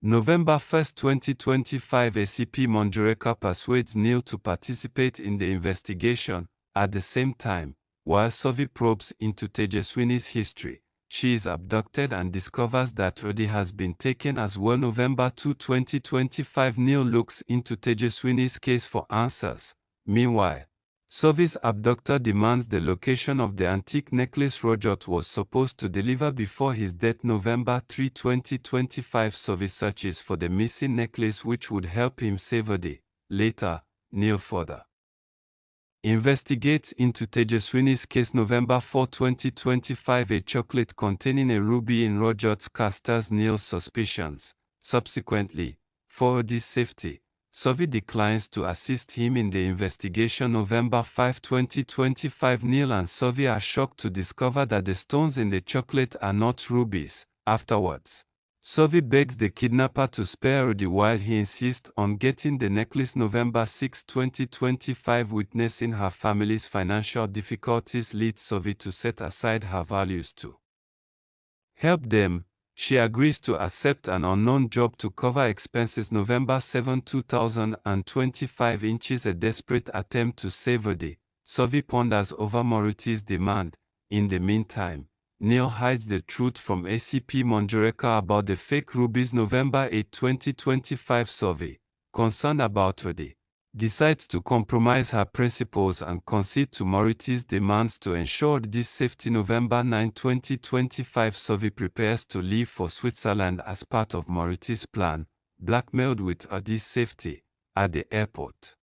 November 1, 2025, ACP Monjureka persuades Neil to participate in the investigation. At the same time, while Savi probes into Tejaswini's history, she is abducted and discovers that Riddhi has been taken as well. November 2, 2025, Neil looks into Tejaswini's case for answers. Meanwhile, Savi's abductor demands the location of the antique necklace Rajat was supposed to deliver before his death. November 3, 2025, Savi searches for the missing necklace which would help him save Riddhi. Later, Neil further investigates into Tejaswini's case. November 4, 2025, a chocolate containing a ruby in Rajat's car stirs Neil's suspicions. Subsequently, for Riddhi's safety, Savi declines to assist him in the investigation. November 5, 2025, Neil and Savi are shocked to discover that the stones in the chocolate are not rubies. Afterwards, Savi begs the kidnapper to spare Riddhi while he insists on getting the necklace. November 6, 2025, witnessing her family's financial difficulties leads Savi to set aside her values to help them. She agrees to accept an unknown job to cover expenses. November 7, 2025, inches a desperate attempt to save Riddhi. Savi ponders over Moriti's demand. In the meantime, Neil hides the truth from ACP Monjureka about the fake rubies. November 8, 2025, Savi, concerned about Riddhi, decides to compromise her principles and concede to Moriti's demands to ensure Riddhi's safety. November 9, 2025, Savi prepares to leave for Switzerland as part of Moriti's plan, blackmailed with Riddhi's safety. At the airport,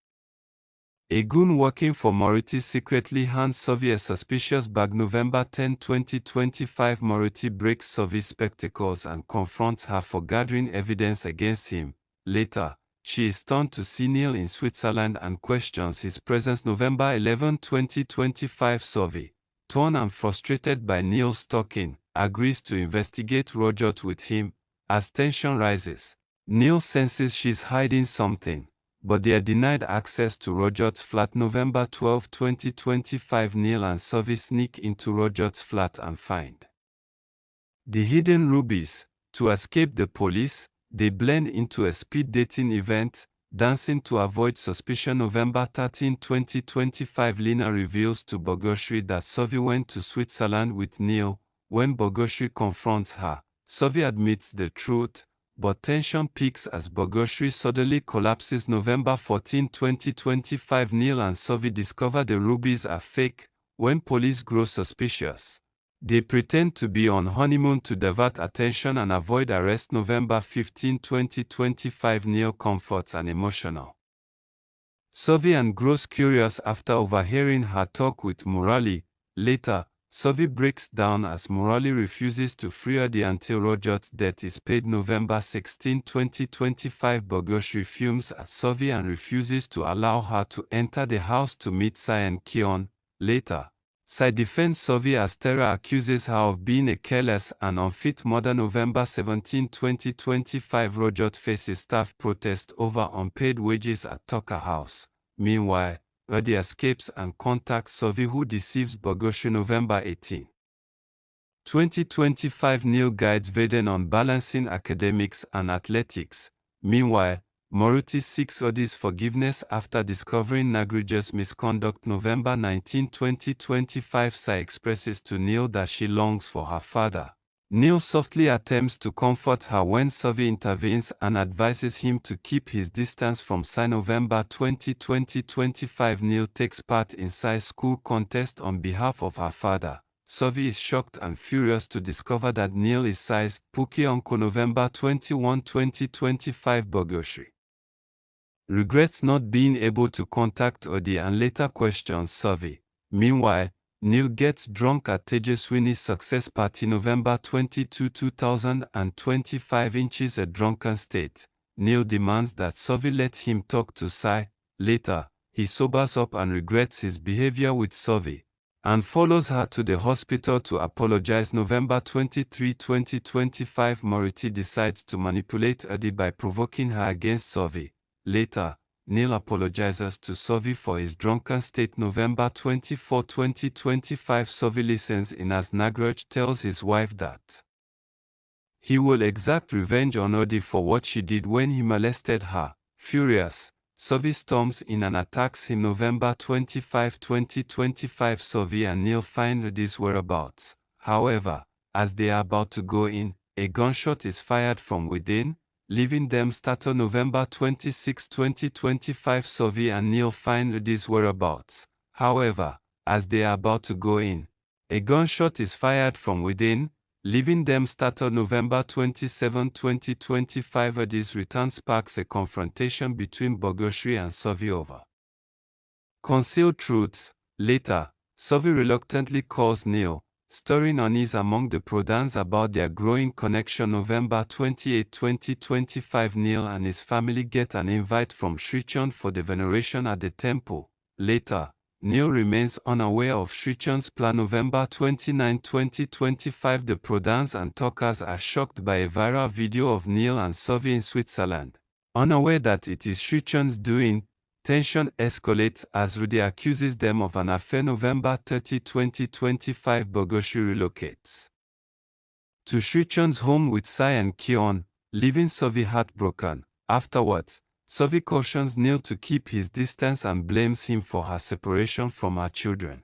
a goon working for Moriti secretly hands Savi a suspicious bag. November 10, 2025, Moriti breaks Savi's spectacles and confronts her for gathering evidence against him. Later, she is stunned to see Neil in Switzerland and questions his presence. November 11, 2025, Savi, torn and frustrated by Neil's stalking, agrees to investigate Rajat with him. As tension rises, Neil senses she's hiding something, but they are denied access to Rajat's flat. November 12, 2025, Neil and Savi sneak into Rajat's flat and find the hidden rubies. To escape the police, they blend into a speed dating event, dancing to avoid suspicion. November 13, 2025, Lina reveals to Bogoshri that Savi went to Switzerland with Neil. When Bogoshri confronts her, Savi admits the truth, but tension peaks as Bogoshri suddenly collapses. November 14, 2025, Neil and Savi discover the rubies are fake. When police grow suspicious, they pretend to be on honeymoon to divert attention and avoid arrest. November 15, 2025, Neil comforts an emotional Savi and grows curious after overhearing her talk with Murali. Later, Savi breaks down as Murali refuses to free Riddhi until Rajat's debt is paid. November 16, 2025, Bogoshri fumes at Savi and refuses to allow her to enter the house to meet Sai and Kion. Later, Sai defends Savi as Tara accuses her of being a careless and unfit mother. November 17, 2025, Rajat faces staff protest over unpaid wages at Tucker House. Meanwhile, Riddhi escapes and contacts Savi, who deceives Bogoshri. November 18, 2025, Neil guides Vaden on balancing academics and athletics. Meanwhile, Moriti seeks Riddhi's forgiveness after discovering egregious misconduct. November 19, 2025, Sai expresses to Neil that she longs for her father. Neil softly attempts to comfort her when Savi intervenes and advises him to keep his distance from Sai. November 20, 2025, Neil takes part in Sai's school contest on behalf of her father. Savi is shocked and furious to discover that Neil is Sai's Puki uncle. November 21, 2025, Bogoshri regrets not being able to contact Riddhi and later questions Savi. Meanwhile, Neil gets drunk at Tejaswini's success party. November 22, 2025, inches a drunken state. Neil demands that Savi let him talk to Sai. Later, he sobers up and regrets his behavior with Savi, and follows her to the hospital to apologize. November 23, 2025, Moriti decides to manipulate Riddhi by provoking her against Savi. Later, Neil apologizes to Savi for his drunken state. November 24, 2025, Savi listens in as Nagraj tells his wife that He will exact revenge on Riddhi for what she did when he molested her. Furious, Savi storms in and attacks him. November 25, 2025. Savi and Neil find Riddhi's whereabouts. However, as they are about to go in, a gunshot is fired from within, leaving them startled. November 26, 2025. Savi and Neil find Riddhi's whereabouts. However, as they are about to go in, a gunshot is fired from within, leaving them startled. November 27, 2025. Riddhi's return sparks a confrontation between Bogosri and Savi over concealed truths. Later, Savi reluctantly calls Neil, stirring unease among the Prodans about their growing connection. November 28, 2025. Neil and his family get an invite from Srichand for the veneration at the temple. Later, Neil remains unaware of Srichand's plan. November 29, 2025. The Prodans and talkers are shocked by a viral video of Neil and Savi in Switzerland. Unaware that it is Srichand's doing, tension escalates as Riddhi accuses them of an affair. November 30, 2025. Bogosri relocates to Srichand's home with Sai and Kion, leaving Savi heartbroken. Afterward, Savi cautions Neil to keep his distance and blames him for her separation from her children.